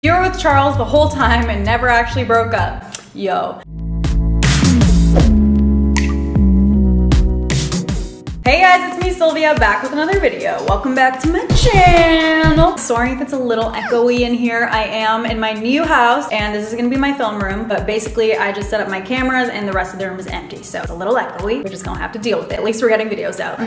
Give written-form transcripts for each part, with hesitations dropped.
You were with Charles the whole time and never actually broke up. Yo. Hey guys, it's me Sylvia, back with another video. Welcome back to my channel. Sorry if it's a little echoey in here. I am in my new house and this is gonna be my film room, but basically I just set up my cameras and the rest of the room is empty. So it's a little echoey. We're just gonna have to deal with it. At least we're getting videos out.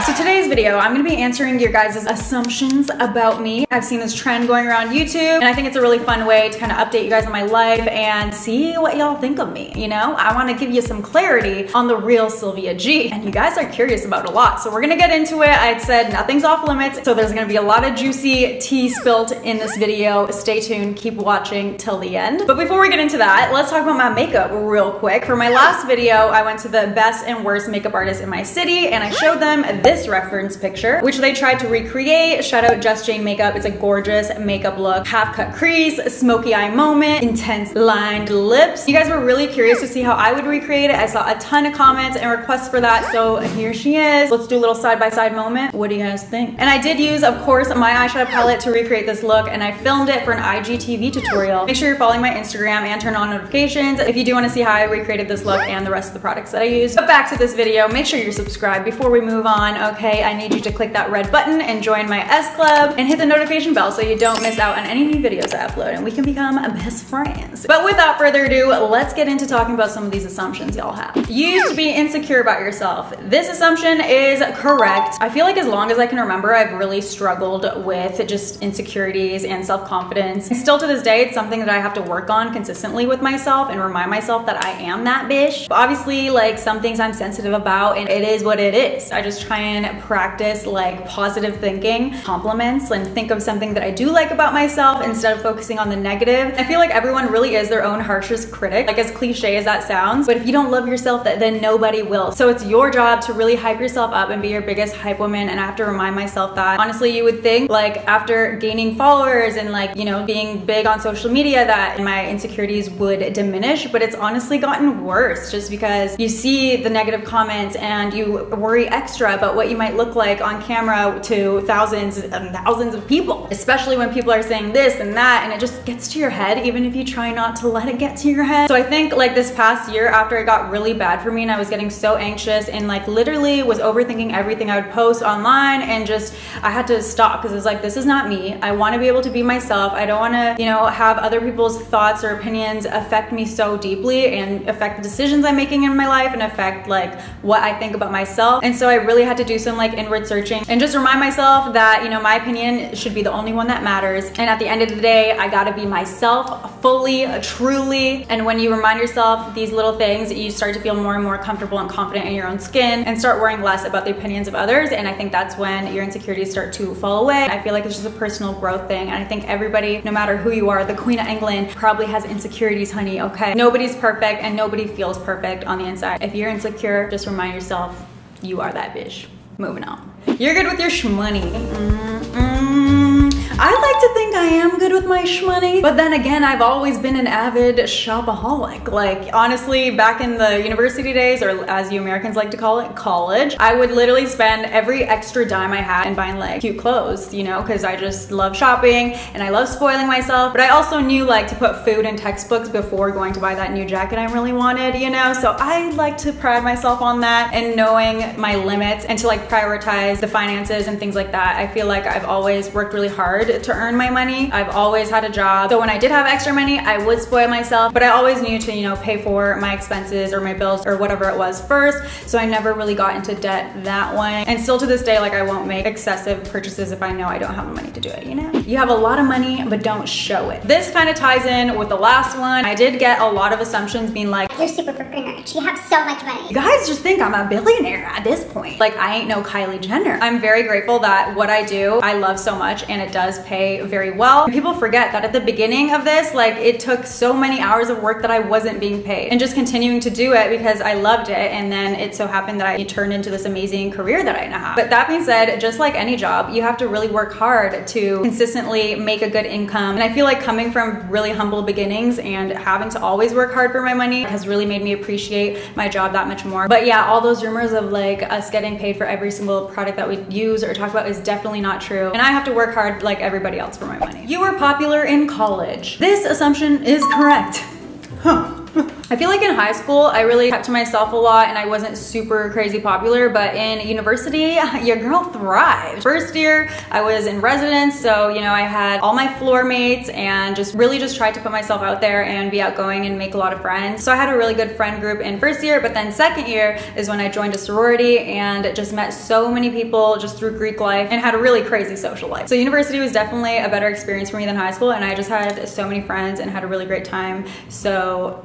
So today's video, I'm gonna be answering your guys' assumptions about me. I've seen this trend going around YouTube and I think it's a really fun way to kind of update you guys on my life and see what y'all think of me, you know? I wanna give you some clarity on the real Sylvia G. And you guys are curious about a lot. So we're gonna get into it. I said nothing's off limits. So there's gonna be a lot of juicy tea spilt in this video. Stay tuned, keep watching till the end. But before we get into that, let's talk about my makeup real quick. For my last video, I went to the best and worst makeup artists in my city and I showed them this reference picture, which they tried to recreate. Shout out Just Jane Makeup. It's a gorgeous makeup look. Half cut crease, smoky eye moment, intense lined lips. You guys were really curious to see how I would recreate it. I saw a ton of comments and requests for that. So here she is. Let's do a little side-by-side moment. What do you guys think? And I did use, of course, my eyeshadow palette to recreate this look and I filmed it for an IGTV tutorial. Make sure you're following my Instagram and turn on notifications if you do want to see how I recreated this look and the rest of the products that I used. But back to this video, make sure you're subscribed before we move on, okay? I need you to click that red button and join my S Club and hit the notification bell so you don't miss out on any new videos I upload and we can become best friends. But without further ado, let's get into talking about some of these assumptions y'all have. You used to be insecure about yourself. This assumption is correct. I feel like as long as I can remember, I've really struggled with just insecurities and self-confidence. And still to this day, it's something that I have to work on consistently with myself and remind myself that I am that bitch. But obviously, like some things I'm sensitive about and it is what it is. I just try and practice like positive thinking, compliments, and think of something that I do like about myself instead of focusing on the negative. I feel like everyone really is their own harshest critic, like as cliche as that sounds, but if you don't love yourself, then nobody will. So it's your job to really hype yourself up and be your biggest hype woman, and I have to remind myself that. Honestly, you would think like after gaining followers and like, you know, being big on social media that my insecurities would diminish, but it's honestly gotten worse just because you see the negative comments and you worry extra about what you might look like on camera to thousands and thousands of people, especially when people are saying this and that, and it just gets to your head even if you try not to let it get to your head. So I think like this past year after it got really bad for me and I was getting so anxious and like literally was overthinking everything I would post online, and just I had to stop because it's like, this is not me. I want to be able to be myself. I don't want to, you know, have other people's thoughts or opinions affect me so deeply and affect the decisions I'm making in my life and affect like what I think about myself. And so I really had to do some like inward searching and just remind myself that, you know, my opinion should be the only one that matters. And at the end of the day, I got to be myself fully, truly. And when you remind yourself these little things, you start to feel more and more comfortable and confident in your own skin and start worrying less about the opinions of others. And I think that's when your insecurities start to fall away. I feel like it's just a personal growth thing. And I think everybody, no matter who you are, the Queen of England probably has insecurities, honey, okay? Nobody's perfect and nobody feels perfect on the inside. If you're insecure, just remind yourself you are that bitch. Moving on. You're good with your shmoney. I like to think I am good with my shmoney, but then again, I've always been an avid shopaholic. Like honestly, back in the university days, or as you Americans like to call it, college, I would literally spend every extra dime I had in buying like cute clothes, you know, because I just love shopping and I love spoiling myself. But I also knew like to put food in textbooks before going to buy that new jacket I really wanted, you know? So I like to pride myself on that and knowing my limits and to like prioritize the finances and things like that. I feel like I've always worked really hard to earn my money. I've always had a job. So when I did have extra money, I would spoil myself, but I always knew to, you know, pay for my expenses or my bills or whatever it was first. So I never really got into debt that way. And still to this day, like I won't make excessive purchases if I know I don't have the money to do it, you know? You have a lot of money, but don't show it. This kind of ties in with the last one. I did get a lot of assumptions being like, you're super freaking rich. You have so much money. You guys just think I'm a billionaire at this point. Like I ain't no Kylie Jenner. I'm very grateful that what I do, I love so much and it does pay very well. People forget that at the beginning of this, like it took so many hours of work that I wasn't being paid and just continuing to do it because I loved it. And then it so happened that I turned into this amazing career that I now have. But that being said, just like any job, you have to really work hard to consistently make a good income. And I feel like coming from really humble beginnings and having to always work hard for my money has really made me appreciate my job that much more. But yeah, all those rumors of like us getting paid for every single product that we use or talk about is definitely not true. And I have to work hard like everybody else for my money. You were popular in college. This assumption is correct. Huh. I feel like in high school, I really kept to myself a lot and I wasn't super crazy popular, but in university, your girl thrived. First year, I was in residence, so you know, I had all my floor mates and just tried to put myself out there and be outgoing and make a lot of friends. So I had a really good friend group in first year, but then second year is when I joined a sorority and just met so many people just through Greek life and had a really crazy social life. So university was definitely a better experience for me than high school, and I just had so many friends and had a really great time. So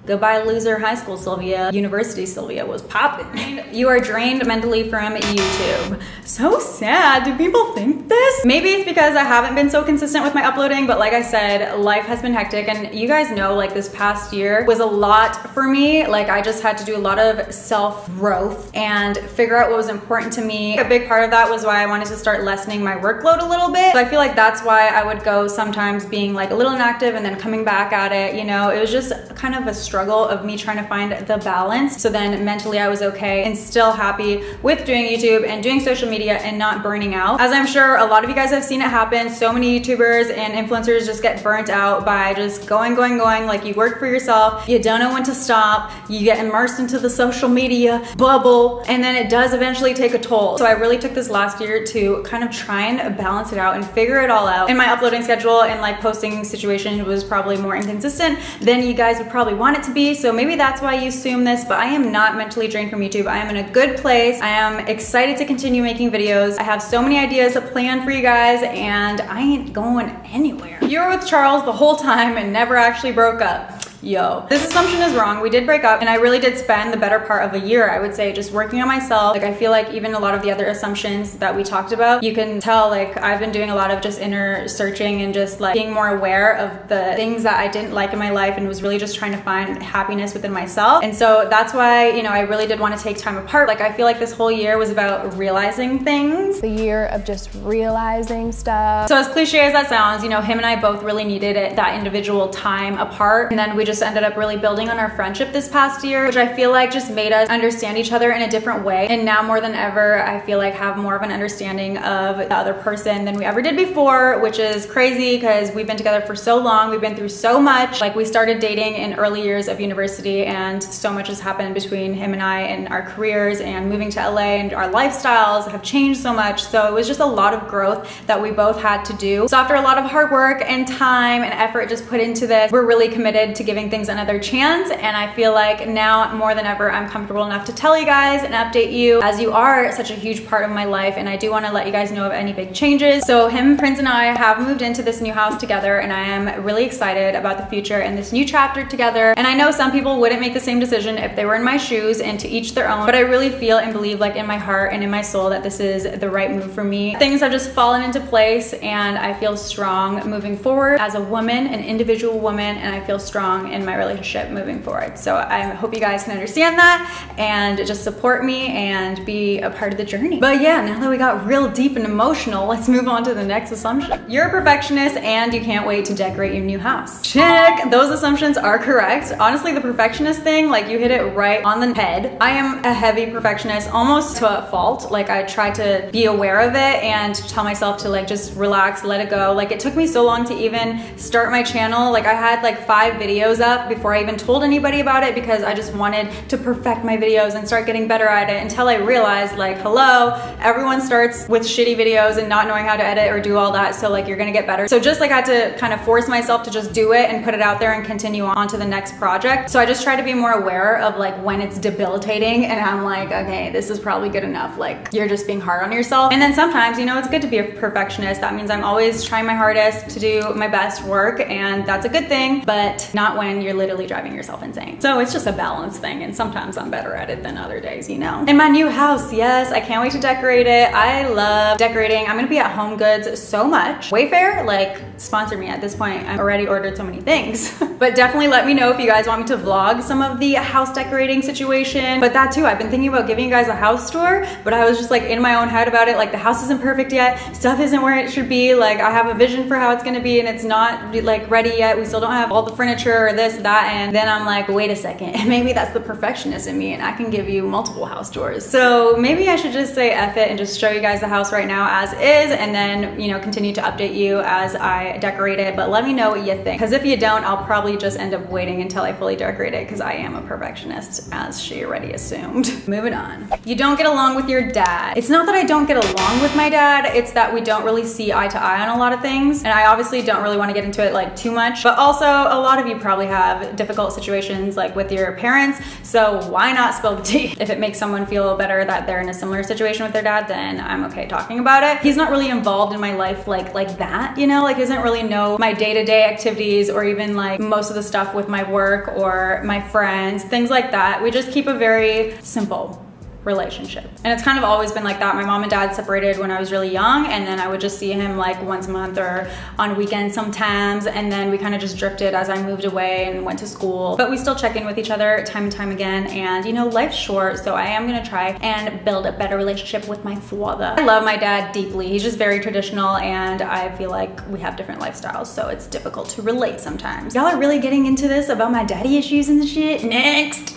goodbye loser high school Sylvia. University Sylvia was popping. You are drained mentally from YouTube. So sad. Do people think this? Maybe it's because I haven't been so consistent with my uploading, but like I said, life has been hectic, and you guys know like this past year was a lot for me. Like I just had to do a lot of self-growth and figure out what was important to me. A big part of that was why I wanted to start lessening my workload a little bit. So I feel like that's why I would go sometimes being like a little inactive and then coming back at it. You know, it was just kind of a struggle of me trying to find the balance. So then mentally I was okay and still happy with doing YouTube and doing social media and not burning out. As I'm sure a lot of you guys have seen it happen, so many YouTubers and influencers just get burnt out by just going, like you work for yourself, you don't know when to stop, you get immersed into the social media bubble, and then it does eventually take a toll. So I really took this last year to kind of try and balance it out and figure it all out. And my uploading schedule and like posting situation was probably more inconsistent than you guys would probably want it to be. So maybe that's why you assume this, but I am not mentally drained from YouTube. I am in a good place. I am excited to continue making videos. I have so many ideas planned for you guys and I ain't going anywhere. You were with Charles the whole time and never actually broke up. Yo, this assumption is wrong. We did break up and I really did spend the better part of a year, I would say, just working on myself. Like I feel like even a lot of the other assumptions that we talked about, you can tell like I've been doing a lot of just inner searching and just like being more aware of the things that I didn't like in my life and was really just trying to find happiness within myself. And so that's why, you know, I really did want to take time apart. Like I feel like this whole year was about realizing things. The year of just realizing stuff. So as cliche as that sounds, you know, him and I both really needed it, that individual time apart. And then we just ended up really building on our friendship this past year, which I feel like just made us understand each other in a different way. And now more than ever, I feel like have more of an understanding of the other person than we ever did before, which is crazy because we've been together for so long. We've been through so much. Like we started dating in early years of university and so much has happened between him and I and our careers and moving to LA, and our lifestyles have changed so much. So it was just a lot of growth that we both had to do. So after a lot of hard work and time and effort just put into this, we're really committed to giving things another chance. And I feel like now more than ever, I'm comfortable enough to tell you guys and update you, as you are such a huge part of my life. And I do want to let you guys know of any big changes. So him, Prince, and I have moved into this new house together, and I am really excited about the future and this new chapter together. And I know some people wouldn't make the same decision if they were in my shoes, and to each their own, but I really feel and believe like in my heart and in my soul that this is the right move for me. Things have just fallen into place and I feel strong moving forward as a woman, an individual woman, and I feel strong in my relationship moving forward. So I hope you guys can understand that and just support me and be a part of the journey. But yeah, now that we got real deep and emotional, let's move on to the next assumption. You're a perfectionist and you can't wait to decorate your new house. Check! Those assumptions are correct. Honestly, the perfectionist thing, like you hit it right on the head. I am a heavy perfectionist, almost to a fault. Like I try to be aware of it and tell myself to like just relax, let it go. Like it took me so long to even start my channel. Like I had like 5 videos up before I even told anybody about it because I just wanted to perfect my videos and start getting better at it, until I realized like, hello, everyone starts with shitty videos and not knowing how to edit or do all that. So like you're gonna get better. So just like I had to kind of force myself to just do it and put it out there and continue on to the next project. So I just try to be more aware of like when it's debilitating and I'm like, okay, this is probably good enough. Like you're just being hard on yourself. And then sometimes, you know, it's good to be a perfectionist. That means I'm always trying my hardest to do my best work, and that's a good thing, but not when you're literally driving yourself insane. So it's just a balance thing, and sometimes I'm better at it than other days, you know. In my new house, yes, I can't wait to decorate it. I love decorating. I'm gonna be at Home Goods so much. Wayfair, like, sponsor me at this point. I've already ordered so many things. But definitely let me know if you guys want me to vlog some of the house decorating situation. But that too, I've been thinking about giving you guys a house tour, but I was just like in my own head about it. Like the house isn't perfect yet. Stuff isn't where it should be. Like I have a vision for how it's gonna be and it's not like ready yet. We still don't have all the furniture this, that, and then I'm like, wait a second, maybe that's the perfectionist in me and I can give you multiple house tours. So maybe I should just say F it and just show you guys the house right now as is, and then, you know, continue to update you as I decorate it. But let me know what you think, because if you don't, I'll probably just end up waiting until I fully decorate it, because I am a perfectionist, as she already assumed. Moving on. You don't get along with your dad. It's not that I don't get along with my dad, it's that we don't really see eye to eye on a lot of things. And I obviously don't really want to get into it like too much, but also a lot of you probably have difficult situations like with your parents. So why not spill the tea? If it makes someone feel better that they're in a similar situation with their dad, then I'm okay talking about it. He's not really involved in my life like that, you know, like doesn't really know my day-to-day activities or even like most of the stuff with my work or my friends, things like that. We just keep a very simple relationship. And it's kind of always been like that. My mom and dad separated when I was really young, and then I would just see him like once a month or on weekends sometimes, and then we kind of just drifted as I moved away and went to school. But we still check in with each other time and time again, and you know, life's short, so I am gonna try and build a better relationship with my father. I love my dad deeply. He's just very traditional, and I feel like we have different lifestyles, so it's difficult to relate sometimes. Y'all are really getting into this about my daddy issues and shit? Next!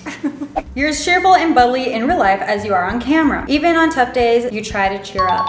You're as cheerful and bubbly in real life as you are on camera. Even on tough days, you try to cheer up.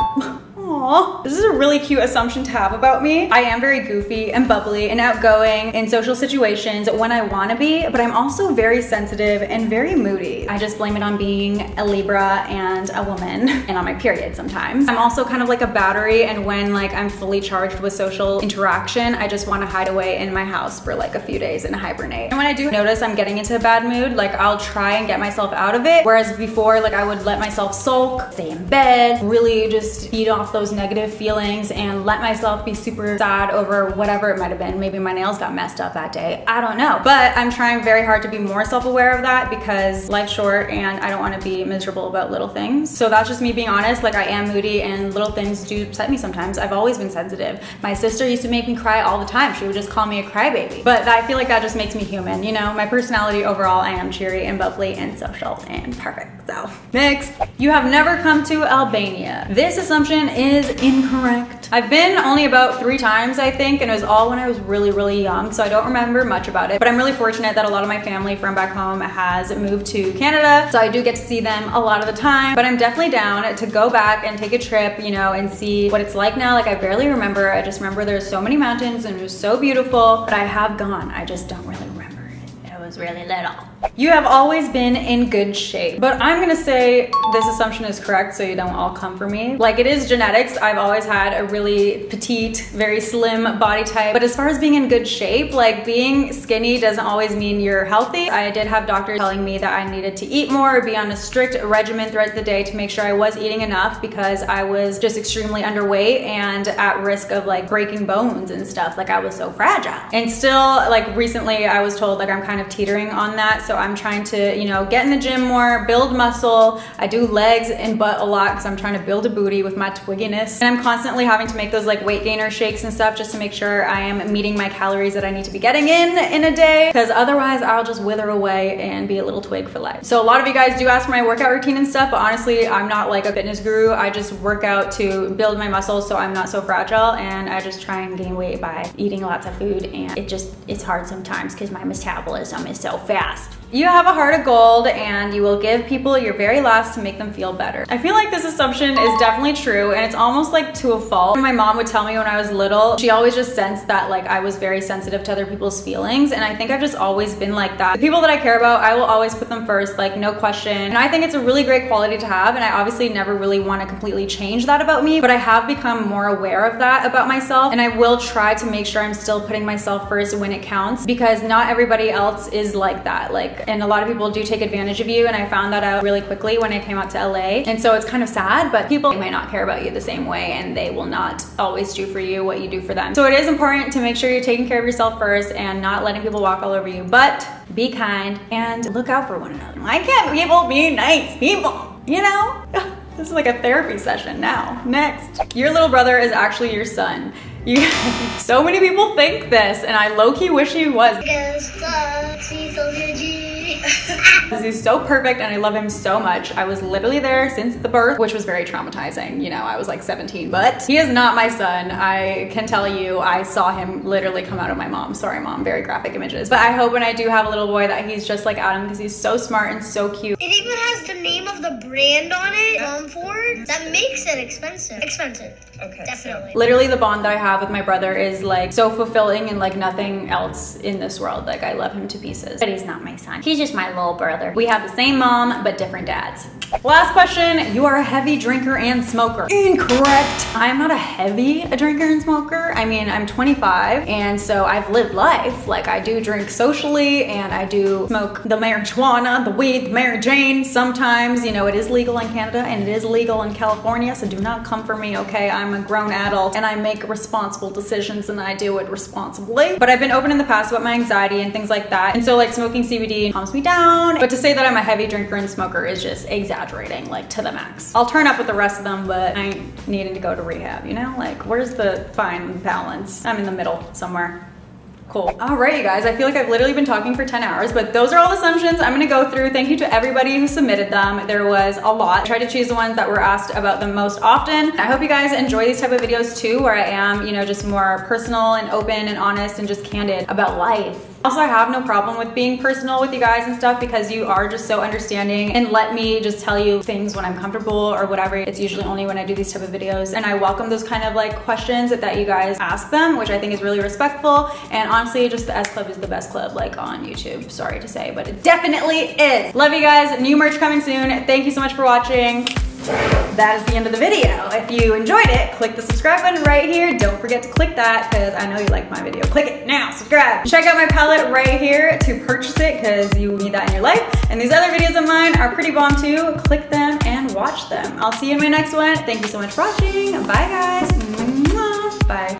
Aww. This is a really cute assumption to have about me. I am very goofy and bubbly and outgoing in social situations when I want to be, but I'm also very sensitive and very moody. I just blame it on being a Libra and a woman and on my period sometimes. I'm also kind of like a battery, and when like I'm fully charged with social interaction, I just want to hide away in my house for like a few days and hibernate. And when I do notice I'm getting into a bad mood, like I'll try and get myself out of it. Whereas before, like I would let myself sulk, stay in bed, really just feed off those negative feelings and let myself be super sad over whatever it might have been. Maybe my nails got messed up that day. I don't know. But I'm trying very hard to be more self-aware of that, because life's short and I don't want to be miserable about little things. So that's just me being honest. Like I am moody and little things do upset me sometimes. I've always been sensitive. My sister used to make me cry all the time. She would just call me a crybaby. But I feel like that just makes me human. You know, my personality overall, I am cheery and bubbly and social and perfect. So next, you have never come to Albania. This assumption is incorrect. I've been only about 3 times, I think, and it was all when I was really young, so I don't remember much about it. But I'm really fortunate that a lot of my family from back home has moved to Canada, so I do get to see them a lot of the time. But I'm definitely down to go back and take a trip, you know, and see what it's like now. Like I barely remember. I just remember there's so many mountains and it was so beautiful. But I have gone. I just don't really remember it. I was really little. You have always been in good shape. But I'm gonna say this assumption is correct, so you don't all come for me. Like, it is genetics. I've always had a really petite, very slim body type. But as far as being in good shape, like being skinny doesn't always mean you're healthy. I did have doctors telling me that I needed to eat more, be on a strict regimen throughout the day to make sure I was eating enough, because I was just extremely underweight and at risk of like breaking bones and stuff. Like I was so fragile. And still, like recently I was told like I'm kind of teetering on that. So I'm trying to, you know, get in the gym more, build muscle. I do legs and butt a lot because I'm trying to build a booty with my twigginess. And I'm constantly having to make those like weight gainer shakes and stuff just to make sure I am meeting my calories that I need to be getting in a day, because otherwise I'll just wither away and be a little twig for life. So a lot of you guys do ask for my workout routine and stuff, but honestly, I'm not like a fitness guru. I just work out to build my muscles so I'm not so fragile, and I just try and gain weight by eating lots of food, and it's hard sometimes because my metabolism is so fast. You have a heart of gold and you will give people your very last to make them feel better. I feel like this assumption is definitely true, and it's almost like to a fault. My mom would tell me when I was little, she always just sensed that like I was very sensitive to other people's feelings, and I think I've just always been like that. The people that I care about, I will always put them first, like no question. And I think it's a really great quality to have, and I obviously never really want to completely change that about me, but I have become more aware of that about myself, and I will try to make sure I'm still putting myself first when it counts, because not everybody else is like that. And a lot of people do take advantage of you, and I found that out really quickly when I came out to LA. And so it's kind of sad, but people might not care about you the same way, and they will not always do for you what you do for them. So it is important to make sure you're taking care of yourself first and not letting people walk all over you, but be kind and look out for one another. Why can't people be nice people? You know? This is like a therapy session now. Next, your little brother is actually your son. So many people think this, and I low-key wish he was. He's so perfect and I love him so much. I was literally there since the birth, which was very traumatizing. You know, I was like 17, but he is not my son. I can tell you, I saw him literally come out of my mom. Sorry, mom, very graphic images. But I hope when I do have a little boy that he's just like Adam because he's so smart and so cute. It even has the name of the brand on it, Tom Ford. That makes it expensive. Expensive. Okay. Definitely. Literally the bond that I have with my brother is like so fulfilling and like nothing else in this world. Like I love him to pieces. But he's not my son. He's just my little brother. We have the same mom, but different dads. Last question, you are a heavy drinker and smoker. Incorrect. I'm not a heavy drinker and smoker. I mean, I'm 25 and so I've lived life. Like I do drink socially and I do smoke the marijuana, the weed, the Mary Jane. Sometimes, you know, it is legal in Canada and it is legal in California, so do not come for me, okay? I'm a grown adult and I make responsible decisions and I do it responsibly. But I've been open in the past about my anxiety and things like that. And so like smoking CBD calms me down. But to say that I'm a heavy drinker and smoker is just exaggerating, like to the max. I'll turn up with the rest of them, but I ain't needing to go to rehab, you know? Like where's the fine balance? I'm in the middle somewhere. Cool. All right, you guys, I feel like I've literally been talking for 10 hours, but those are all the assumptions I'm gonna go through. Thank you to everybody who submitted them. There was a lot. I tried to choose the ones that were asked about the most often. I hope you guys enjoy these type of videos too, where I am, you know, just more personal and open and honest and just candid about life. Also, I have no problem with being personal with you guys and stuff because you are just so understanding and let me just tell you things when I'm comfortable or whatever. It's usually only when I do these type of videos, and I welcome those kind of like questions that you guys ask them, which I think is really respectful. And honestly, just the S Club is the best club like on YouTube. Sorry to say, but it definitely is. Love you guys. New merch coming soon. Thank you so much for watching. That is the end of the video. If you enjoyed it, click the subscribe button right here. Don't forget to click that because I know you like my video. Click it now, subscribe. Check out my palette right here to purchase it because you need that in your life. And these other videos of mine are pretty bomb too. Click them and watch them. I'll see you in my next one. Thank you so much for watching. Bye guys. Bye.